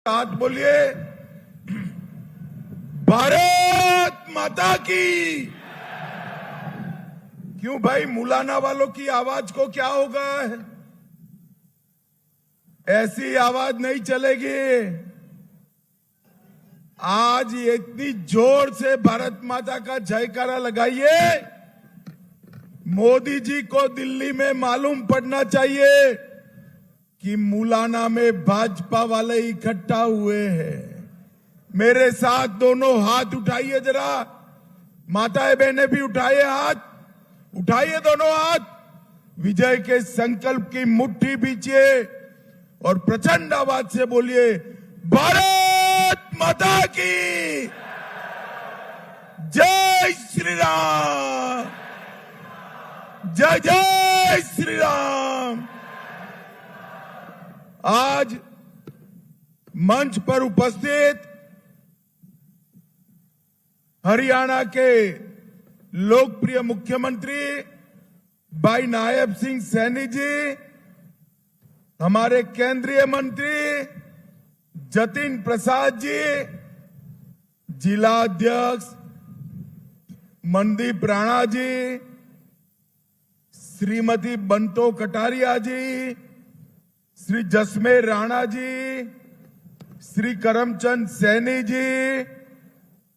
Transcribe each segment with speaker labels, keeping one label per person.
Speaker 1: हाथ बोलिए, भारत माता की। क्यों भाई, मुलाना वालों की आवाज को क्या होगा? ऐसी आवाज नहीं चलेगी। आज इतनी जोर से भारत माता का जयकारा लगाइए, मोदी जी को दिल्ली में मालूम पड़ना चाहिए कि मुलाना में भाजपा वाले इकट्ठा हुए हैं। मेरे साथ दोनों हाथ उठाइए जरा, माताएं बहनें भी उठाइए हाथ, उठाइए दोनों हाथ, विजय के संकल्प की मुट्ठी बीचिए और प्रचंड आवाज से बोलिए, भारत माता की जय श्री राम, जय जय श्री राम। आज मंच पर उपस्थित हरियाणा के लोकप्रिय मुख्यमंत्री भाई नायब सिंह सैनी जी, हमारे केंद्रीय मंत्री जतिन प्रसाद जी, जिलाध्यक्ष मनदीप राणा जी, श्रीमती बंटो कटारिया जी, श्री जसमेर राणा जी, श्री करमचंद सैनी जी,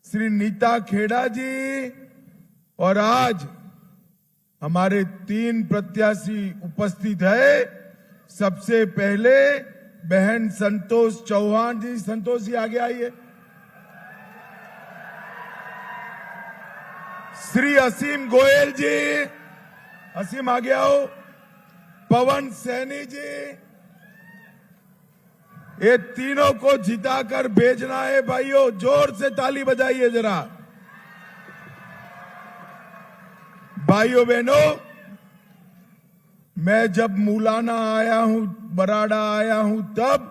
Speaker 1: श्री नीता खेड़ा जी और आज हमारे 3 प्रत्याशी उपस्थित है। सबसे पहले बहन संतोष चौहान जी, संतोष जी आगे आइए। श्री असीम गोयल जी, असीम आगे आओ। पवन सैनी जी, ये तीनों को जिताकर भेजना है भाइयों, जोर से ताली बजाइए जरा। भाइयों बहनों, मैं जब मुलाना आया हूं, बराड़ा आया हूं, तब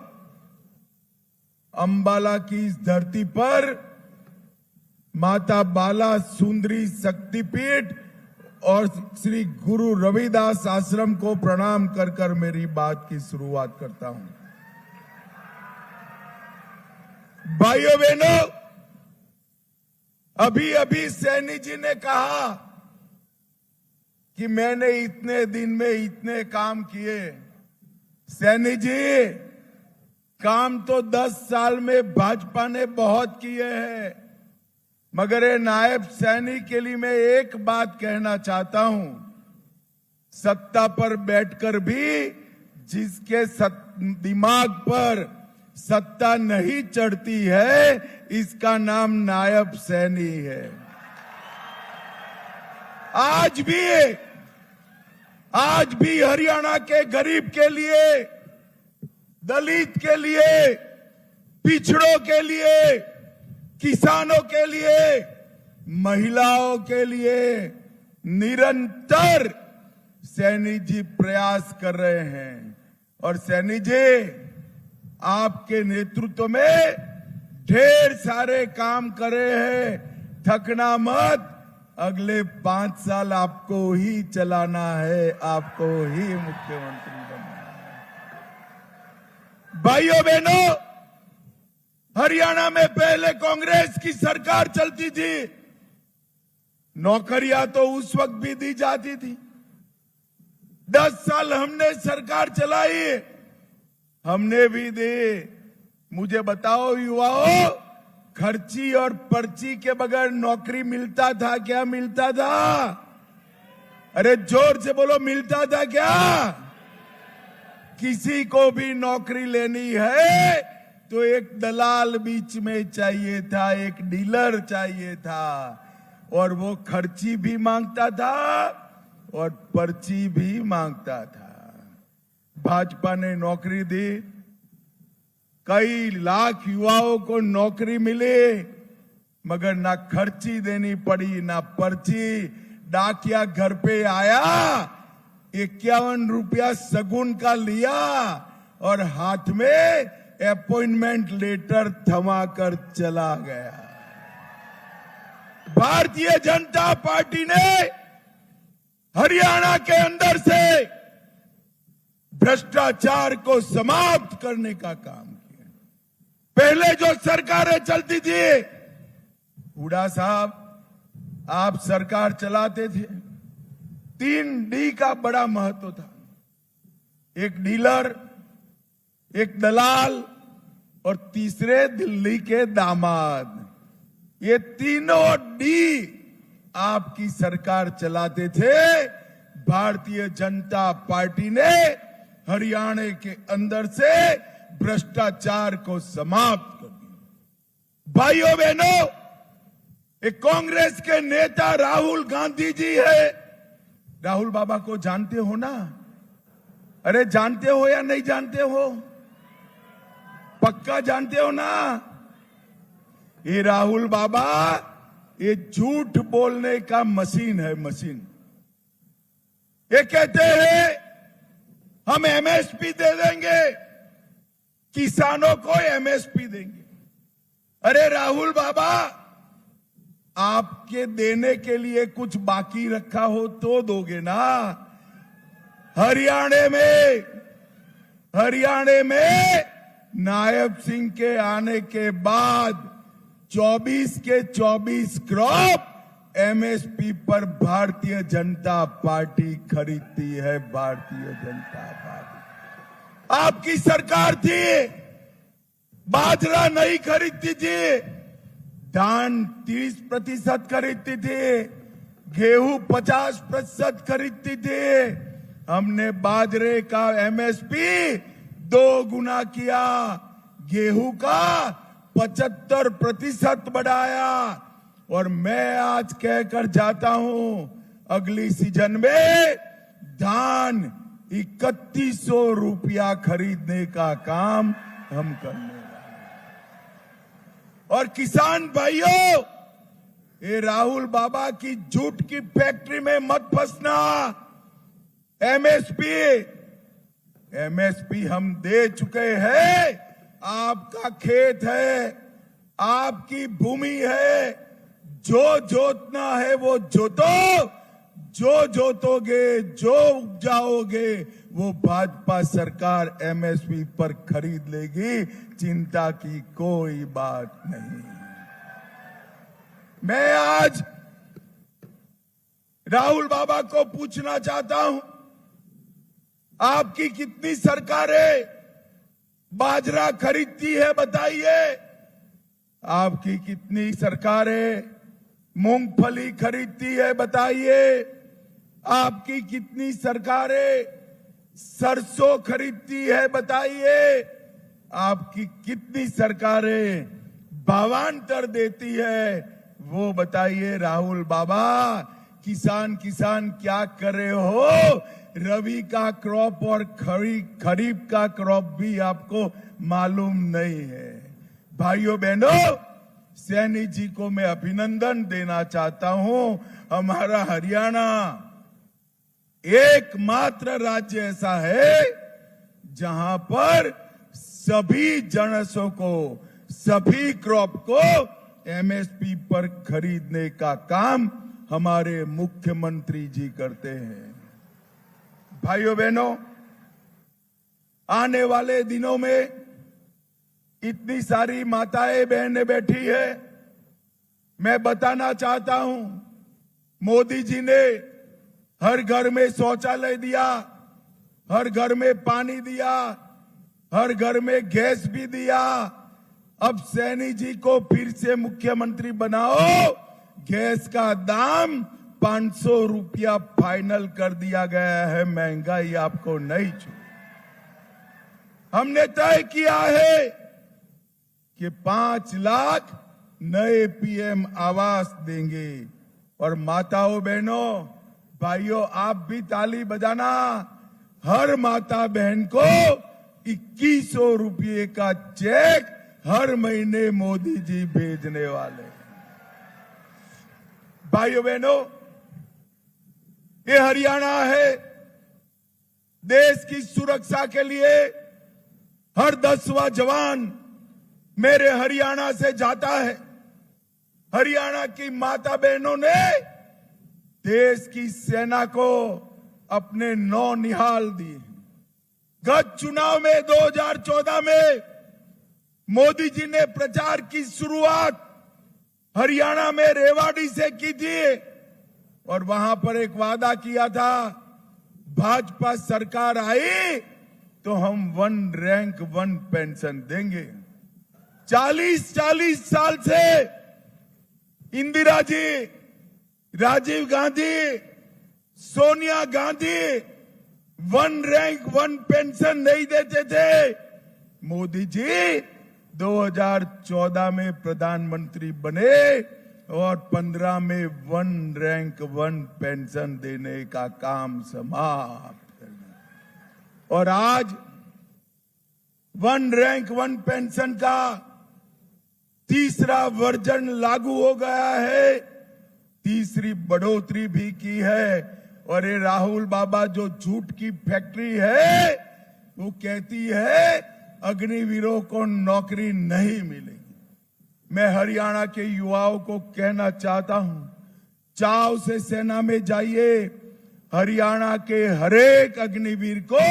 Speaker 1: अंबाला की इस धरती पर माता बाला सुंदरी शक्तिपीठ और श्री गुरु रविदास आश्रम को प्रणाम कर कर मेरी बात की शुरुआत करता हूं। भाइयों बहनों, अभी अभी सैनी जी ने कहा कि मैंने इतने दिन में इतने काम किए। सैनी जी, काम तो 10 साल में भाजपा ने बहुत किए हैं, मगर ये नायब सैनी के लिए मैं एक बात कहना चाहता हूं, सत्ता पर बैठकर भी जिसके दिमाग पर सत्ता नहीं चढ़ती है, इसका नाम नायब सैनी है। आज भी हरियाणा के गरीब के लिए, दलित के लिए, पिछड़ों के लिए, किसानों के लिए, महिलाओं के लिए निरंतर सैनी जी प्रयास कर रहे हैं। और सैनी जी, आपके नेतृत्व में ढेर सारे काम करे हैं, थकना मत। अगले 5 साल आपको ही चलाना है, आपको ही मुख्यमंत्री बनना है। भाइयों बहनों, हरियाणा में पहले कांग्रेस की सरकार चलती थी, नौकरियां तो उस वक्त भी दी जाती थी। 10 साल हमने सरकार चलाई, हमने भी दी। मुझे बताओ युवाओं, खर्ची और पर्ची के बगैर नौकरी मिलता था क्या? मिलता था? अरे जोर से बोलो, मिलता था क्या? किसी को भी नौकरी लेनी है तो एक दलाल बीच में चाहिए था, एक डीलर चाहिए था, और वो खर्ची भी मांगता था और पर्ची भी मांगता था। भाजपा ने नौकरी दी, कई लाख युवाओं को नौकरी मिली, मगर ना खर्ची देनी पड़ी, ना पर्ची। डाकिया घर पे आया, 51 रुपया सगुन का लिया और हाथ में अपॉइंटमेंट लेटर थमा कर चला गया। भारतीय जनता पार्टी ने हरियाणा के अंदर से भ्रष्टाचार को समाप्त करने का काम किया। पहले जो सरकारें चलती थी, हुड्डा साहब आप सरकार चलाते थे, 3D का बड़ा महत्व था। एक डीलर, एक दलाल और तीसरे दिल्ली के दामाद। ये तीनों डी आपकी सरकार चलाते थे। भारतीय जनता पार्टी ने हरियाणा के अंदर से भ्रष्टाचार को समाप्त कर दिया। भाइयों बहनों, एक कांग्रेस के नेता राहुल गांधी जी है। राहुल बाबा को जानते हो ना? अरे जानते हो या नहीं जानते हो? पक्का जानते हो ना? ये राहुल बाबा ये झूठ बोलने का मशीन है, मशीन। ये कहते हैं हम एमएसपी दे देंगे, किसानों को एमएसपी देंगे। अरे राहुल बाबा, आपके देने के लिए कुछ बाकी रखा हो तो दोगे ना। हरियाणा में नायब सिंह के आने के बाद 24 के 24 क्रॉप एमएसपी पर भारतीय जनता पार्टी खरीदती है। भारतीय जनता पार्टी आपकी सरकार थी, बाजरा नहीं खरीदती थी, धान 30% खरीदती थी, गेहूं 50% खरीदती थी। हमने बाजरे का एमएसपी 2 गुना किया, गेहूं का 75% बढ़ाया। और मैं आज कहकर जाता हूं, अगली सीजन में धान 3100 रुपया खरीदने का काम हम करने वाले हैं। और किसान भाइयों, ये राहुल बाबा की झूठ की फैक्ट्री में मत फंसना। एमएसपी हम दे चुके हैं। आपका खेत है, आपकी भूमि है, जो जोतना है वो जोतो। जो जोतोगे, जो उपजाओगे, वो भाजपा सरकार एमएसपी पर खरीद लेगी। चिंता की कोई बात नहीं। मैं आज राहुल बाबा को पूछना चाहता हूं, आपकी कितनी सरकारें बाजरा खरीदती है बताइए? आपकी कितनी सरकारें मूंगफली खरीदती है बताइए? आपकी कितनी सरकारें सरसों खरीदती है बताइए? आपकी कितनी सरकारें भावांतर देती है वो बताइए? राहुल बाबा, किसान क्या कर रहे हो? रबी का क्रॉप और खरीफ का क्रॉप भी आपको मालूम नहीं है। भाइयों बहनों, सैनी जी को मैं अभिनंदन देना चाहता हूं। हमारा हरियाणा एकमात्र राज्य ऐसा है जहां पर सभी जनसों को, सभी क्रॉप को एमएसपी पर खरीदने का काम हमारे मुख्यमंत्री जी करते हैं। भाइयों बहनों, आने वाले दिनों में इतनी सारी माताएं बहनें बैठी है, मैं बताना चाहता हूं, मोदी जी ने हर घर में शौचालय दिया, हर घर में पानी दिया, हर घर में गैस भी दिया। अब सैनी जी को फिर से मुख्यमंत्री बनाओ, गैस का दाम 500 रुपया फाइनल कर दिया गया है। महंगाई आपको नहीं छू। हमने तय किया है कि 5 लाख नए पीएम आवास देंगे। और माताओं बहनों भाइयों, आप भी ताली बजाना। हर माता बहन को 2100 रुपये का चेक हर महीने मोदी जी भेजने वाले। भाइयों बहनों, ये हरियाणा है, देश की सुरक्षा के लिए हर 10वां जवान मेरे हरियाणा से जाता है। हरियाणा की माता बहनों ने देश की सेना को अपने नौनिहाल दिए। गत चुनाव में 2014 में मोदी जी ने प्रचार की शुरुआत हरियाणा में रेवाड़ी से की थी और वहां पर एक वादा किया था, भाजपा सरकार आई तो हम 1 रैंक 1 पेंशन देंगे। 40 साल से इंदिरा जी, राजीव गांधी, सोनिया गांधी 1 रैंक 1 पेंशन नहीं देते थे। मोदी जी 2014 में प्रधानमंत्री बने और 15 में 1 रैंक 1 पेंशन देने का काम समाप्त कर दिया और आज 1 रैंक 1 पेंशन का तीसरा वर्जन लागू हो गया है, तीसरी बढ़ोतरी भी की है। और ये राहुल बाबा जो झूठ की फैक्ट्री है, वो कहती है अग्निवीरों को नौकरी नहीं मिलेगी। मैं हरियाणा के युवाओं को कहना चाहता हूं, चाव से सेना में जाइए। हरियाणा के हरेक अग्निवीर को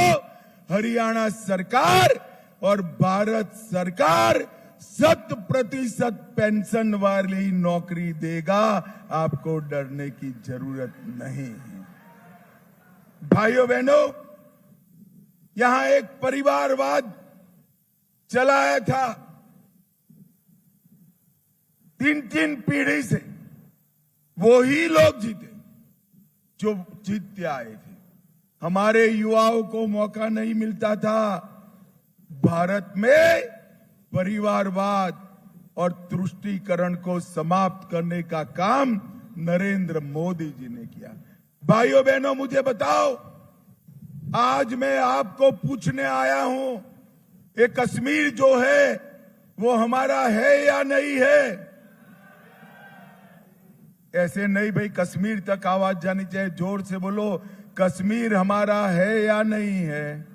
Speaker 1: हरियाणा सरकार और भारत सरकार 100% पेंशन वाली नौकरी देगा। आपको डरने की जरूरत नहीं है। भाइयों बहनों, यहां एक परिवारवाद चलाया था 3 पीढ़ी से, वो ही लोग जीते जो जीतते आए थे। हमारे युवाओं को मौका नहीं मिलता था। भारत में परिवारवाद और तुष्टीकरण को समाप्त करने का काम नरेंद्र मोदी जी ने किया। भाइयों बहनों, मुझे बताओ, आज मैं आपको पूछने आया हूं, ये कश्मीर जो है वो हमारा है या नहीं है? ऐसे नहीं भाई, कश्मीर तक आवाज जानी चाहिए, जोर से बोलो, कश्मीर हमारा है या नहीं है?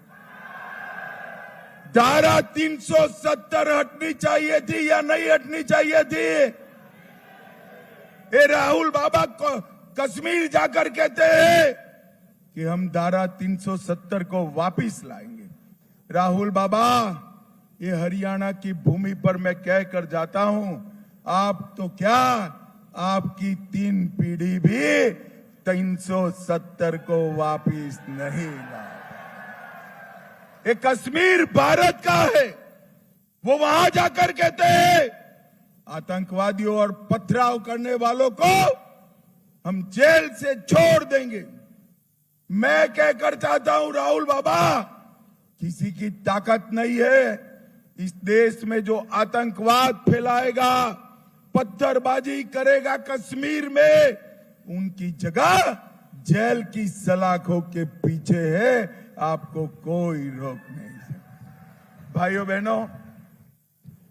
Speaker 1: धारा 370 हटनी चाहिए थी या नहीं हटनी चाहिए थी? ये राहुल बाबा को कश्मीर जाकर कहते हैं कि हम धारा 370 को वापिस लाएंगे। राहुल बाबा, ये हरियाणा की भूमि पर मैं कह कर जाता हूं, आप तो क्या, आपकी 3 पीढ़ी भी 370 को वापिस नहीं ला। ये कश्मीर भारत का है। वो वहां जाकर कहते हैं आतंकवादियों और पथराव करने वालों को हम जेल से छोड़ देंगे। मैं कहकर चाहता हूं, राहुल बाबा, किसी की ताकत नहीं है इस देश में जो आतंकवाद फैलाएगा, पत्थरबाजी करेगा कश्मीर में, उनकी जगह जेल की सलाखों के पीछे है। आपको कोई रोक नहीं सकता। भाइयों बहनों,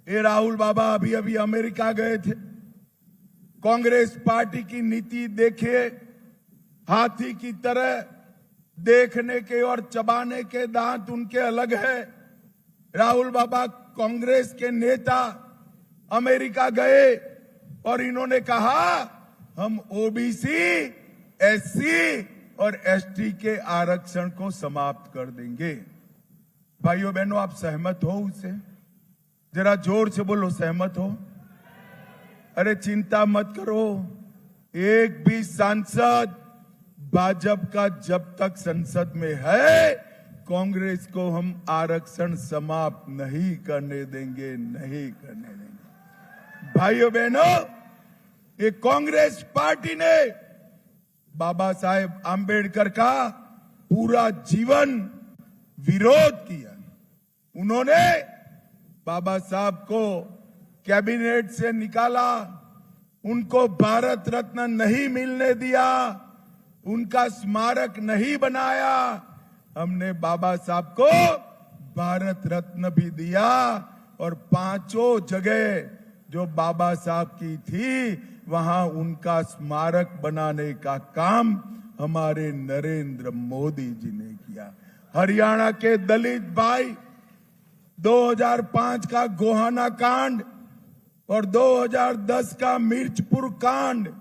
Speaker 1: ये राहुल बाबा अभी अभी अमेरिका गए थे। कांग्रेस पार्टी की नीति देखिए, हाथी की तरह देखने के और चबाने के दांत उनके अलग है। राहुल बाबा कांग्रेस के नेता अमेरिका गए और इन्होंने कहा हम ओबीसी, एससी और एसटी के आरक्षण को समाप्त कर देंगे। भाइयों बहनों, आप सहमत हो उससे? जरा जोर से बोलो, सहमत हो? अरे चिंता मत करो, एक भी सांसद भाजपा का जब तक संसद में है, कांग्रेस को हम आरक्षण समाप्त नहीं करने देंगे, नहीं करने देंगे। भाइयों बहनों, ये कांग्रेस पार्टी ने बाबा साहेब आंबेडकर का पूरा जीवन विरोध किया। उन्होंने बाबा साहब को कैबिनेट से निकाला, उनको भारत रत्न नहीं मिलने दिया, उनका स्मारक नहीं बनाया। हमने बाबा साहब को भारत रत्न भी दिया और 5 जगह जो बाबा साहब की थी वहां उनका स्मारक बनाने का काम हमारे नरेंद्र मोदी जी ने किया। हरियाणा के दलित भाई 2005 का गोहाना कांड और 2010 का मिर्चपुर कांड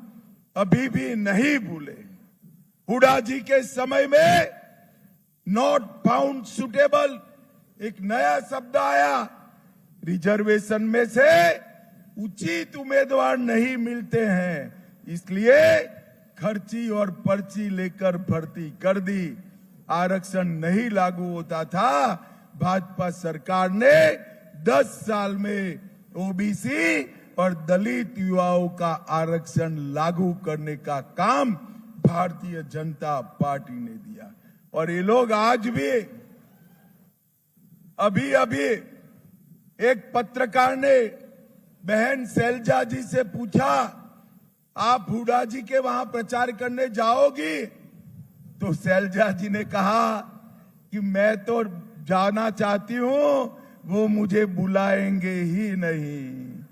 Speaker 1: अभी भी नहीं भूले। हुडा जी के समय में नॉट फाउंड सुटेबल एक नया शब्द आया, रिजर्वेशन में से उचित उम्मीदवार नहीं मिलते हैं, इसलिए खर्ची और पर्ची लेकर भर्ती कर दी। आरक्षण नहीं लागू होता था। भाजपा सरकार ने 10 साल में ओबीसी और दलित युवाओं का आरक्षण लागू करने का काम भारतीय जनता पार्टी ने दिया। और ये लोग आज भी, अभी एक पत्रकार ने बहन शैलजा जी से पूछा, आप हुड्डा जी के वहां प्रचार करने जाओगी? तो शैलजा जी ने कहा कि मैं तो जाना चाहती हूं, वो मुझे बुलाएंगे ही नहीं।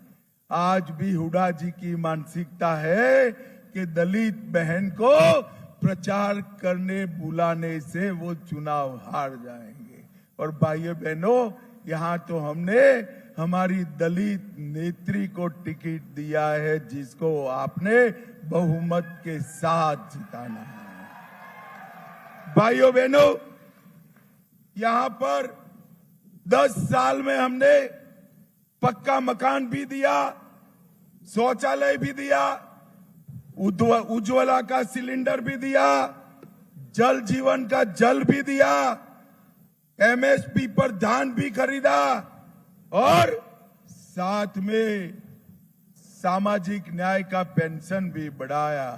Speaker 1: आज भी हुड्डा जी की मानसिकता है कि दलित बहन को प्रचार करने बुलाने से वो चुनाव हार जाएंगे। और भाइयों बहनों, यहाँ तो हमने हमारी दलित नेत्री को टिकट दिया है, जिसको आपने बहुमत के साथ जिताना है। भाइयों बहनों, यहाँ पर 10 साल में हमने पक्का मकान भी दिया, शौचालय भी दिया, उज्ज्वला का सिलेंडर भी दिया, जल जीवन का जल भी दिया, एमएसपी पर धान भी खरीदा और साथ में सामाजिक न्याय का पेंशन भी बढ़ाया।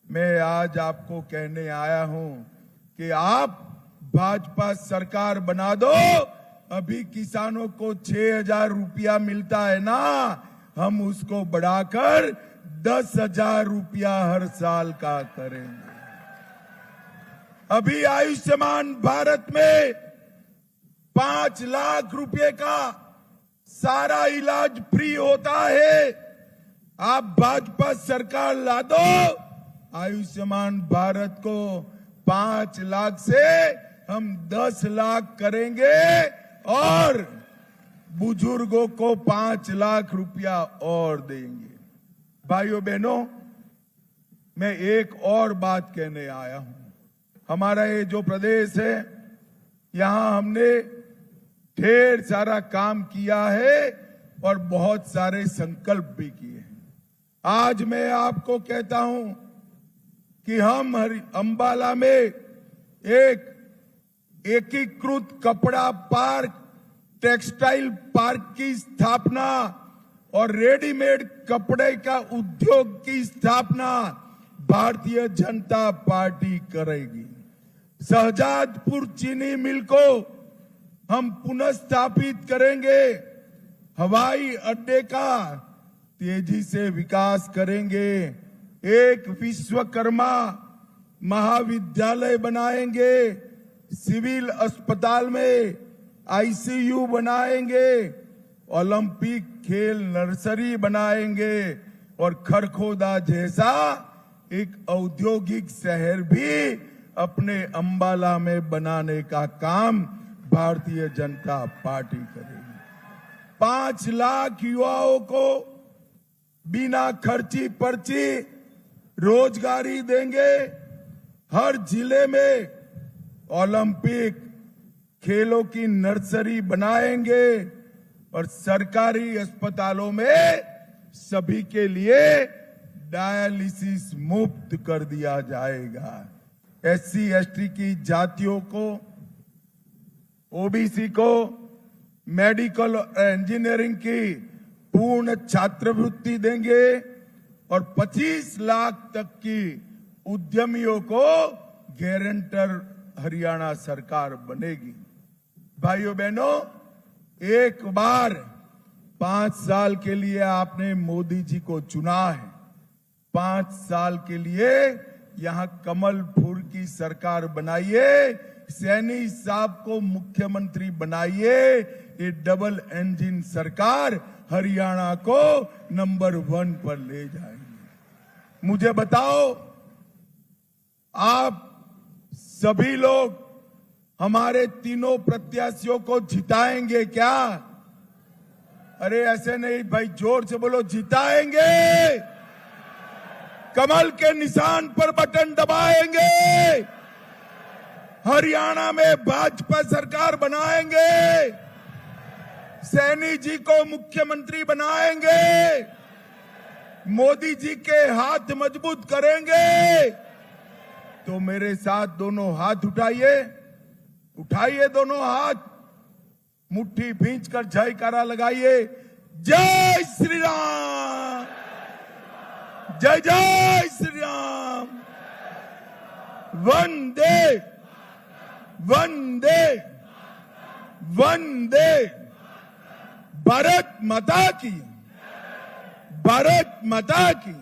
Speaker 1: मैं आज आपको कहने आया हूं कि आप भाजपा सरकार बना दो। अभी किसानों को 6,000 रुपया मिलता है ना, हम उसको बढ़ाकर 10,000 रुपया हर साल का करेंगे। अभी आयुष्मान भारत में 5 लाख रुपए का सारा इलाज फ्री होता है। आप भाजपा सरकार ला दो, आयुष्मान भारत को 5 लाख से हम 10 लाख करेंगे और बुजुर्गों को 5 लाख रुपया और देंगे। भाइयों बहनों, मैं एक और बात कहने आया हूं। हमारा ये जो प्रदेश है, यहां हमने ढेर सारा काम किया है और बहुत सारे संकल्प भी किए हैं। आज मैं आपको कहता हूं कि हम अंबाला में एक एकीकृत कपड़ा पार्क, टेक्सटाइल पार्क की स्थापना और रेडीमेड कपड़े का उद्योग की स्थापना भारतीय जनता पार्टी करेगी। शहजादपुर चीनी मिल को हम पुनर्स्थापित करेंगे। हवाई अड्डे का तेजी से विकास करेंगे। एक विश्वकर्मा महाविद्यालय बनाएंगे। सिविल अस्पताल में आईसीयू बनाएंगे। ओलंपिक खेल नर्सरी बनाएंगे और खरखोदा जैसा एक औद्योगिक शहर भी अपने अंबाला में बनाने का काम भारतीय जनता पार्टी करेगी। 5 लाख युवाओं को बिना खर्ची पर्ची रोजगारी देंगे। हर जिले में ओलंपिक खेलों की नर्सरी बनाएंगे और सरकारी अस्पतालों में सभी के लिए डायलिसिस मुफ्त कर दिया जाएगा। एससी एसटी की जातियों को, ओबीसी को मेडिकल और इंजीनियरिंग की पूर्ण छात्रवृत्ति देंगे और 25 लाख तक की उद्यमियों को गारंटर हरियाणा सरकार बनेगी। भाइयों बहनों, एक बार 5 साल के लिए आपने मोदी जी को चुना है। 5 साल के लिए यहां कमल फूल की सरकार बनाइए, सैनी साहब को मुख्यमंत्री बनाइए। ये डबल इंजन सरकार हरियाणा को नंबर 1 पर ले जाएगी। मुझे बताओ, आप सभी लोग हमारे तीनों प्रत्याशियों को जिताएंगे क्या? अरे ऐसे नहीं भाई, जोर से बोलो, जिताएंगे। कमल के निशान पर बटन दबाएंगे। हरियाणा में भाजपा सरकार बनाएंगे। सैनी जी को मुख्यमंत्री बनाएंगे, मोदी जी के हाथ मजबूत करेंगे। तो मेरे साथ दोनों हाथ उठाइए, उठाइए दोनों हाथ, मुट्ठी भींचकर जयकारा लगाइए, जय श्री राम, जय जय श्री राम, वंदे वंदे वंदे, भारत माता की, भारत माता की।